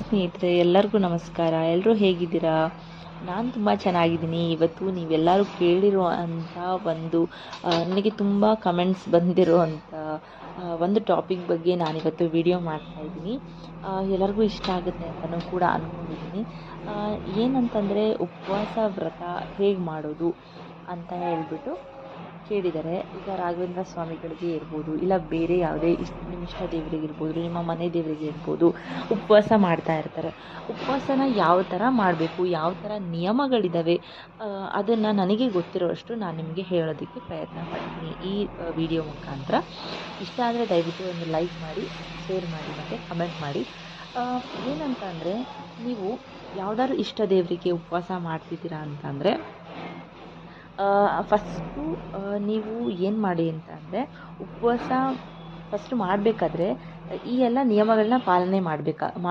ಸ್ನೇಹಿತರೆ, ಎಲ್ಲರಿಗೂ ನಮಸ್ಕಾರ. ಎಲ್ಲರೂ ಹೇಗಿದ್ದೀರಾ? ನಾನು ತುಂಬ ಚೆನ್ನಾಗಿದ್ದೀನಿ. ಇವತ್ತು ನೀವೆಲ್ಲರೂ ಕೇಳಿರೋ ಅಂಥ ಒಂದು ನನಗೆ ತುಂಬ ಕಮೆಂಟ್ಸ್ ಬಂದಿರುವಂಥ ಒಂದು ಟಾಪಿಕ್ ಬಗ್ಗೆ ನಾನಿವತ್ತು ವಿಡಿಯೋ ಮಾಡ್ತಾಯಿದ್ದೀನಿ. ಎಲ್ಲರಿಗೂ ಇಷ್ಟ ಆಗುತ್ತೆ ಅಂತಲೂ ಕೂಡ ಅಂದ್ಕೊಂಡಿದ್ದೀನಿ. ಏನಂತಂದರೆ, ಉಪವಾಸ ವ್ರತ ಹೇಗೆ ಮಾಡೋದು ಅಂತ ಹೇಳಿಬಿಟ್ಟು ಕೇಳಿದ್ದಾರೆ. ಈಗ ರಾಘವೇಂದ್ರ ಸ್ವಾಮಿಗಳಿಗೆ ಇರ್ಬೋದು, ಇಲ್ಲ ಬೇರೆ ಯಾವುದೇ ನಿಮ್ಮ ಇಷ್ಟ ದೇವರಿಗೆ ಇರ್ಬೋದು, ನಿಮ್ಮ ಮನೆ ದೇವರಿಗೆ ಇರ್ಬೋದು, ಉಪವಾಸ ಮಾಡ್ತಾ ಇರ್ತಾರೆ. ಉಪವಾಸನ ಯಾವ ಥರ ಮಾಡಬೇಕು, ಯಾವ ಥರ ನಿಯಮಗಳಿದ್ದಾವೆ, ಅದನ್ನು ನನಗೆ ಗೊತ್ತಿರೋಷ್ಟು ನಾನು ನಿಮಗೆ ಹೇಳೋದಕ್ಕೆ ಪ್ರಯತ್ನ ಪಡ್ತೀನಿ ಈ ವಿಡಿಯೋ ಮುಖಾಂತರ. ಇಷ್ಟ ಆದರೆ ದಯವಿಟ್ಟು ಒಂದು ಲೈಕ್ ಮಾಡಿ, ಶೇರ್ ಮಾಡಿ ಮತ್ತು ಕಮೆಂಟ್ ಮಾಡಿ. ಏನಂತ ಅಂದರೆ, ನೀವು ಯಾವುದಾದ್ರು ಇಷ್ಟ ದೇವರಿಗೆ ಉಪವಾಸ ಮಾಡ್ತಿದ್ದೀರಾ ಅಂತಂದರೆ, ಫಸ್ಟು ನೀವು ಏನು ಮಾಡಿ ಅಂತ ಅಂದರೆ, ಉಪವಾಸ ಫಸ್ಟು ಮಾಡಬೇಕಾದ್ರೆ ಈ ಎಲ್ಲ ನಿಯಮಗಳನ್ನ ಪಾಲನೆ ಮಾಡಬೇಕಾಗುತ್ತೆ.